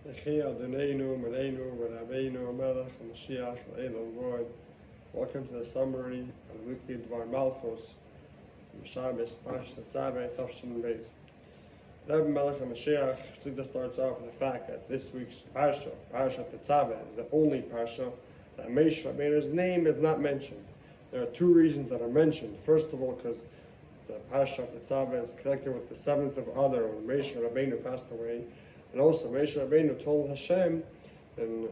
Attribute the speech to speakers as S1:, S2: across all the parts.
S1: Adonenu, Mureno, ורבינו, המשיח, לעולם. Welcome to the summary of the weekly Dvar Malchus, Shabbas Parshas Tetzave, Tafshin. Rebbe Hamasiach starts off with the fact that this week's Parshas Tetzaveh, is the only Parsha that Rebeinu's name is not mentioned. There are two reasons that are mentioned. First of all, because the Parshas Tetzaveh is connected with the 7th of Adar when Rebbeinu passed away, and also Rebbeinu told Hashem, and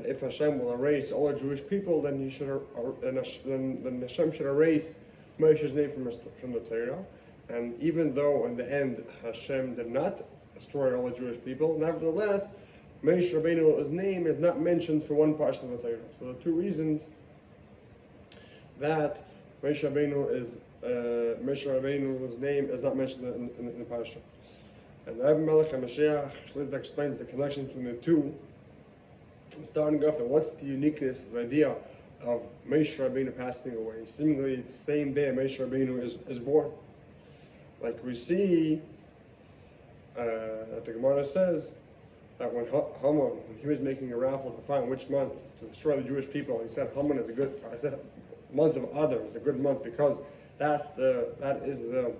S1: if Hashem will erase all the Jewish people, then then Hashem should erase Moshe's name from the Torah. And even though in the end Hashem did not destroy all the Jewish people, nevertheless, Moshe Rabbeinu's name is not mentioned for one portion of the Torah. So the two reasons that Moshe Rabbeinu's name is not mentioned in the Parsha. And the Rebbe Hamasiach explains the connection between the two, starting off with what's the uniqueness of the idea of Moshe Rabbeinu passing away. Seemingly, the same day Moshe Rabbeinu is born. Like we see that the Gemara says that when Haman, when he was making a raffle to find which month to destroy the Jewish people, he said Haman is month of Adar is a good month because that is the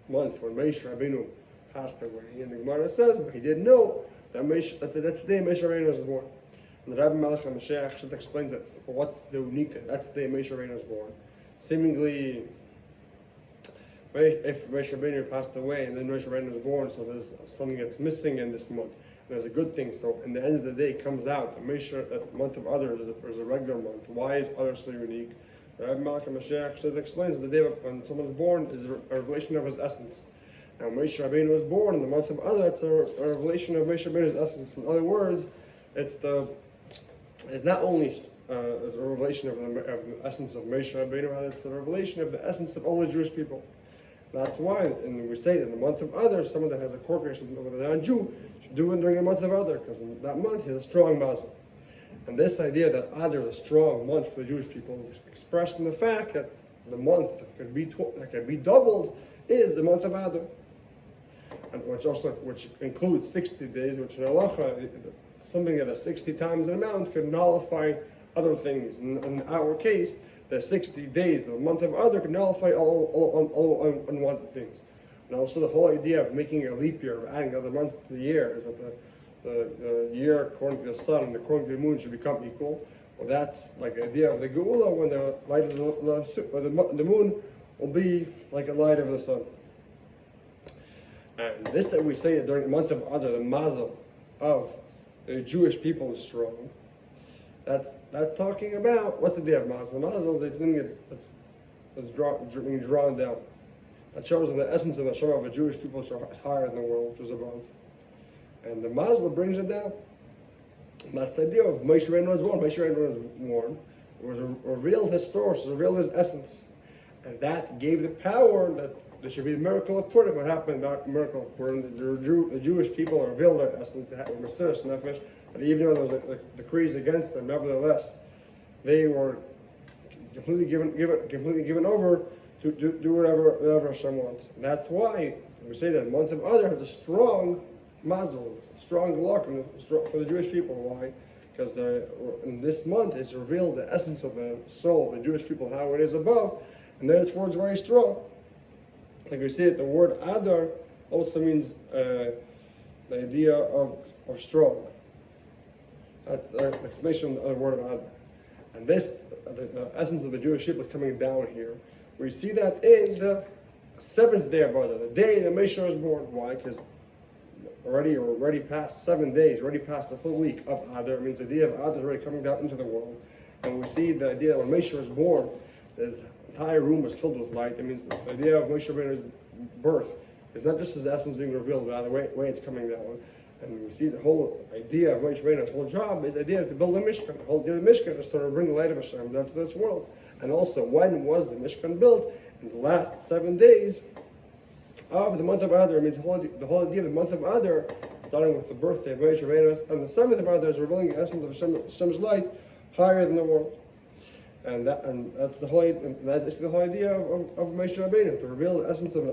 S1: month when Moshe Rabbeinu passed away. And the Gemara says, but he didn't know that's the day Moshe Rabbeinu was born. And the Rebbe Hamasiach explains that what's so unique that's the day Moshe Rabbeinu was born. Seemingly, if Moshe Rabbeinu passed away and then Moshe Rabbeinu was born, so there's something that's missing in this month. There's a good thing. So in the end of the day, it comes out that month of Adar is a regular month. Why is Adar so unique? The Rebbe Hamasiach explains that the day when someone's born is a revelation of his essence. Now Moshe Rabbeinu was born in the month of Adar. It's a revelation of Moshe Rabbeinu's essence. In other words, it's not only is a revelation of the essence of Moshe Rabbeinu, rather it's the revelation of the essence of all the Jewish people. That's why, and we say that in the month of Adar, someone that has a corporation with a non-Jew should do it during the month of Adar, because in that month he has a strong mazel. And this idea that Adar is a strong month for the Jewish people is expressed in the fact that the month that can be doubled is the month of Adar, and which includes 60 days, which in halacha, something that is 60 times an amount could nullify other things. In our case, the 60 days, the month of Adar, could nullify all unwanted things. And also the whole idea of making a leap year, of adding another month to the year, is that the year according to the sun and according to the moon should become equal. Well, that's like the idea of the Geula, when the light of the moon will be like the light of the sun. And this that we say that during the month of Adar, the mazel of the Jewish people is strong. That's talking about what's the day of mazel. Mazel is the thing that's being drawn down. That shows in the essence of the Shema of the Jewish people, which are higher than the world, which is above. And the mazel brings it down. And that's the idea of Moshe Rabbeinu was born. Moshe Rabbeinu was born. It was revealed his source, revealed his essence, and that gave the power that there should be the miracle of Purim. What happened about the miracle of Purim? The Jewish people revealed their essence. They had Mesiras Nefesh, and even though there was decrees against them, nevertheless, they were completely given over to do whatever Hashem wants. And that's why we say that the month of Adar has a strong mazel, a strong luck for the Jewish people. Why? Because in this month it's revealed the essence of the soul of the Jewish people, how it is above, and therefore it's very strong. Like we say, the word Adar also means the idea of strong. That's the explanation of the word of Adar. And this, the essence of the Jewish people is coming down here. We see that in the 7th day of Adar, the day that Moshe was born. Why? Because already past 7 days, already past the full week of Adar. It means the idea of Adar is already coming down into the world. And we see the idea that when Moshe was born, the entire room was filled with light. That means the idea of Moshe Rabbeinu's birth is not just his essence being revealed, but the way it's coming down. And we see the whole idea of Moshe Rabbeinu's whole job is the idea to build a Mishkan. The whole idea of the Mishkan is to bring the light of Hashem down to this world. And also, when was the Mishkan built? In the last 7 days of the month of Adar. It means the whole idea of the month of Adar, starting with the birthday of Moshe Rabbeinu, and the 7th of Adar is revealing the essence of Hashem's light higher than the world. And that's the whole idea of Moshe Rabbeinu, to reveal the essence of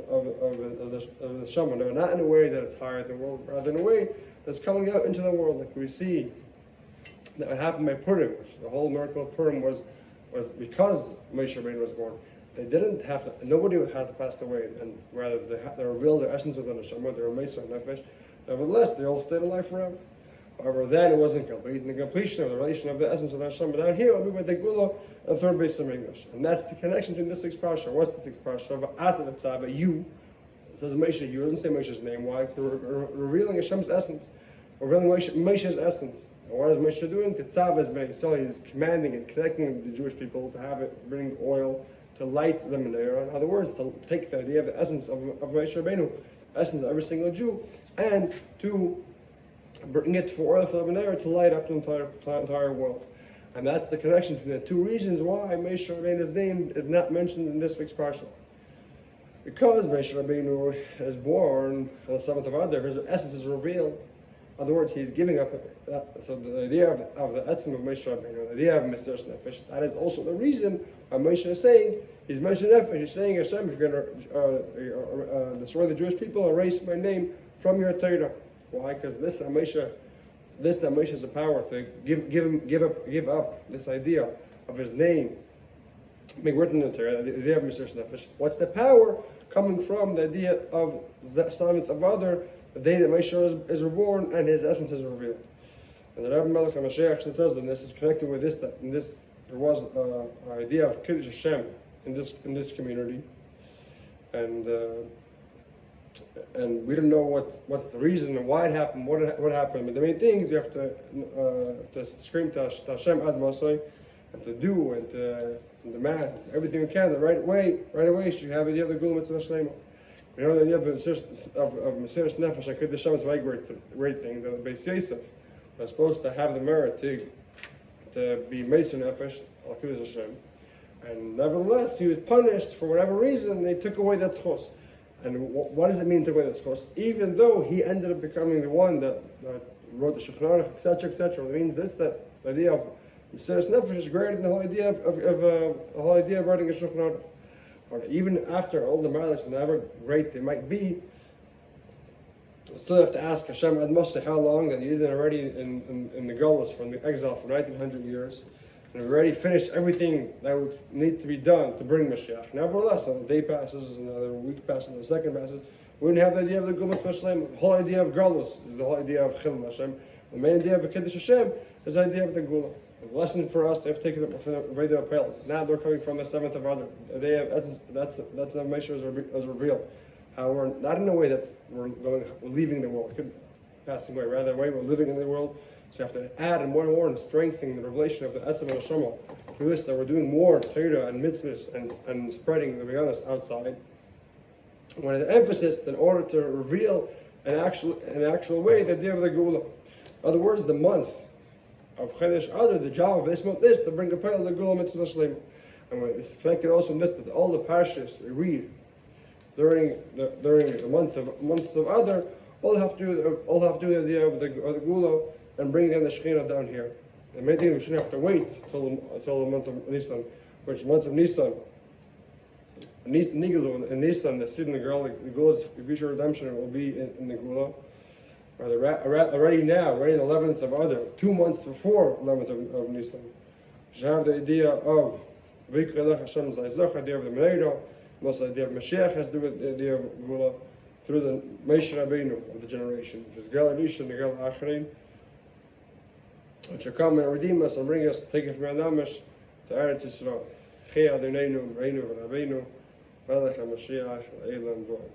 S1: the Shema, not in a way that it's higher than the world, rather in a way that's coming out into the world, like we see that happened by Purim, which the whole miracle of Purim was because Moshe Rabbeinu was born. They didn't have to, nobody had to pass away, and rather they revealed the essence of the Neshama, their Mesa and Nefesh. Nevertheless, they all stayed alive forever. However, then it wasn't complete, and the completion of the relation of the essence of the Neshama down here will be by the Gula and third base of English. And that's the connection between this week's Parsha. What's this week's Parsha? Adar Tetzaveh, you. It says Moshe, you. It doesn't say Moshe's name. Why? Revealing Hashem's essence. Revealing Moshe's essence. And what is Moshe doing? Tetzaveh is being so he's commanding and connecting the Jewish people to have it, bring oil, to light the menorah. In other words, to take the idea of the essence of Moshe Rabbeinu, essence of every single Jew, and to bring it for oil for the menorah to light up the entire world. And that's the connection between the two reasons why Moshe Rabbeinu's name is not mentioned in this week's Parsha. Because Moshe Rabbeinu is born on the 7th of Adar, his essence is revealed. In other words, he's giving up. So the idea of the etzem of Moshe Rabbeinu, the idea of Mesiras Nefesh, that is also the reason why Moshe is saying, he's Mesiras Nefesh, he's saying, Hashem, if you're going to destroy the Jewish people, erase my name from your Torah. Why? Because this that Moshe has the power to give up this idea of his name being written in the Torah, the idea of Mesiras Nefesh. What's the power coming from the idea of the 7th of Adar, the day that Moshe is reborn and his essence is revealed? And the Dvar Malchus Mashiach actually tells them this is connected with this. That in this there was an idea of Kiddush Hashem in this community, and we don't know what's the reason and why it happened, what happened. But the main thing is you have to scream to Hashem Ad Masai, and to do and to demand everything you can the right way. So you have the idea of the Gula Mitzvah Shlema. We know the idea of Mesiras Nefesh and Kiddush Hashem is a very great thing. The Beis Yosef was supposed to have the merit to be Mesiras Nefesh al Kiddush Hashem, and nevertheless he was punished for whatever reason. They took away that zchus. And what does it mean to away that zchus? Even though he ended up becoming the one that wrote the Shulchan Aruch, etc., it means that the idea of Mesiras Nefesh is greater than the whole idea of writing a Shulchan Aruch. Or even after all the marriages, however great they might be, you still have to ask Hashem Ad Masai how long that you did already in the Golos from the exile for 1900 years, and we already finished everything that would need to be done to bring Mashiach. Nevertheless, a day passes, another week passes, another second passes, we wouldn't have the idea of the Gula Mitzvah Shlema. The whole idea of Golos is the whole idea of Chilul Hashem. The main idea of Kiddush Hashem is the idea of the Gula. The lesson for us, they've taken it from the Raveda Apel. Now they're coming from the 7th of Adar. That's how Moshe is revealed. How we're not in a way that we're leaving the world, passing away. Rather, the way we're living in the world. So you have to add and more and strengthen the revelation of the Esem and Neshama through this, that we're doing more Torah and mitzvahs and spreading the Beganos outside. When the emphasis in order to reveal an actual way the idea of the Gula. In other words, the month of Chodesh Adar, the job of this month is to bring a pile of the Gula Mitzvah Shlema. And it's connected also in this, that all the parshas we read during the months of Adar all have to do the idea of the Gula and bring down the Shekhinah down here. The main thing we shouldn't have to wait till the month of Nisan, which month of Nisan, Nigalu in Nisan, the seed in the girl, the Gula's future redemption will be in the Gula. Already in the 11th of Adar, 2 months before 11th of Nisan, we should have the idea of V'yikrei Hashem Zayzach, the idea of the menorah, and also the idea of Mashiach has to do with the idea of Gula through the Moshe Rabbeinu of the generation, which is Gal Arisha and the Gal Acharin, which will come and redeem us and bring us, take it from Adamish to Eretz Yisrael. Adonenu, Vorenu, ורבינו, מלך המשיח, לעולם ועד.